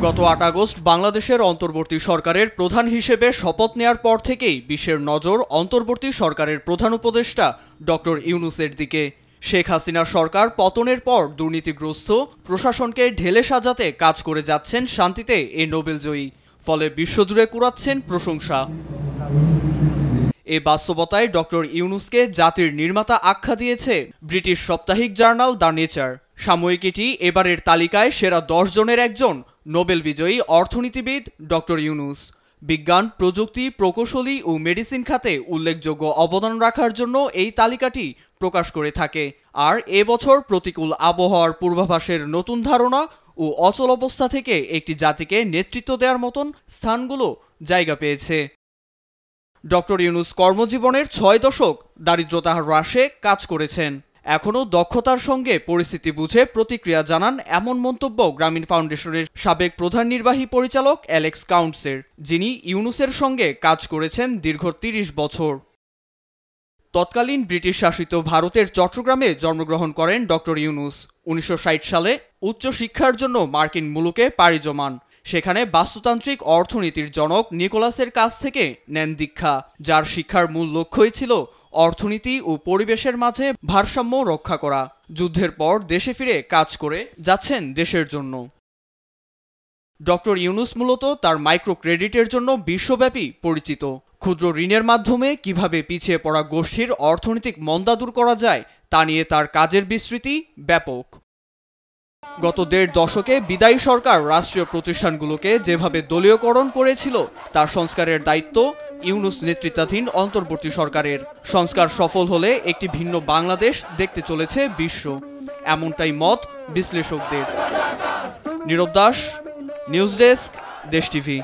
গত ৮ আগস্ট বাংলাদেশের অন্তর্বর্তী সরকারের প্রধান হিসেবে শপথ নেয়ার পর থেকেই বিশ্বের নজর অন্তর্বর্তী সরকারের প্রধান উপদেষ্টা ডক্টর ইউনূসের দিকে। শেখ হাসিনার সরকার পতনের পর দুর্নীতিগ্রস্ত প্রশাসনকে ঢেলে সাজাতে কাজ করে যাচ্ছেন শান্তিতে এই নোবেলজয়ী, ফলে বিশ্বজুড়ে কুড়াচ্ছেন প্রশংসা। এ বাস্তবতায় ডক্টর ইউনূসকে জাতির নির্মাতা আখ্যা দিয়েছে ব্রিটিশ সাপ্তাহিক জার্নাল দ্য নেচার। সাময়িকীটি এবারের তালিকায় সেরা 10 জনের একজন নোবেল বিজয়ী অর্থনীতিবিদ ডক্টর ইউনূস। বিজ্ঞান, প্রযুক্তি, প্রকৌশলী ও মেডিসিন খাতে উল্লেখযোগ্য অবদান রাখার জন্য এই তালিকাটি প্রকাশ করে থাকে। আর এবছর প্রতিকূল আবহাওয়ার পূর্বাভাসের নতুন ধারণা ও অচল অবস্থা থেকে একটি জাতিকে নেতৃত্ব দেওয়ার মতন স্থানগুলো জায়গা পেয়েছে। ডক্টর ইউনূস কর্মজীবনের 6 দশক দারিদ্রতা হ্রাসে কাজ করেছেন। এখনও দক্ষতার সঙ্গে পরিস্থিতি বুঝে প্রতিক্রিয়া জানান এমন মন্তব্য গ্রামীণ ফাউন্ডেশনের সাবেক প্রধান নির্বাহী পরিচালক অ্যালেক্স কাউন্টসের, যিনি ইউনূসের সঙ্গে কাজ করেছেন দীর্ঘ 30 বছর। তৎকালীন ব্রিটিশ শাসিত ভারতের চট্টগ্রামে জন্মগ্রহণ করেন ডক্টর ইউনূস। 1960 সালে উচ্চ শিক্ষার জন্য মার্কিন মুলুকে পাড়ি জমান। সেখানে বাস্তুতান্ত্রিক অর্থনীতির জনক নিকোলাসের কাছ থেকে নেন দীক্ষা, যার শিক্ষার মূল লক্ষ্যই ছিল অর্থনীতি ও পরিবেশের মাঝে ভারসাম্য রক্ষা করা। যুদ্ধের পর দেশে ফিরে কাজ করে যাচ্ছেন দেশের জন্য। ডক্টর ইউনূস মূলত তার মাইক্রো ক্রেডিটের জন্য বিশ্বব্যাপী পরিচিত। ক্ষুদ্র ঋণের মাধ্যমে কিভাবে পিছিয়ে পড়া গোষ্ঠীর অর্থনৈতিক মন্দা দূর করা যায় তা নিয়ে তার কাজের বিস্তৃতি ব্যাপক। গত 1.5 দশকে বিদায়ী সরকার রাষ্ট্রীয় প্রতিষ্ঠানগুলোকে যেভাবে দলীয়করণ করেছিল তার সংস্কারের দায়িত্ব ইউনূস নেতৃত্বাধীন অন্তর্বর্তী সরকারের। সংস্কার সফল হলে একটি ভিন্ন বাংলাদেশ দেখতে চলেছে বিশ্ব, এমনটাই মত বিশ্লেষকদের। নীরব দাস, নিউজ ডেস্ক, দেশ টিভি।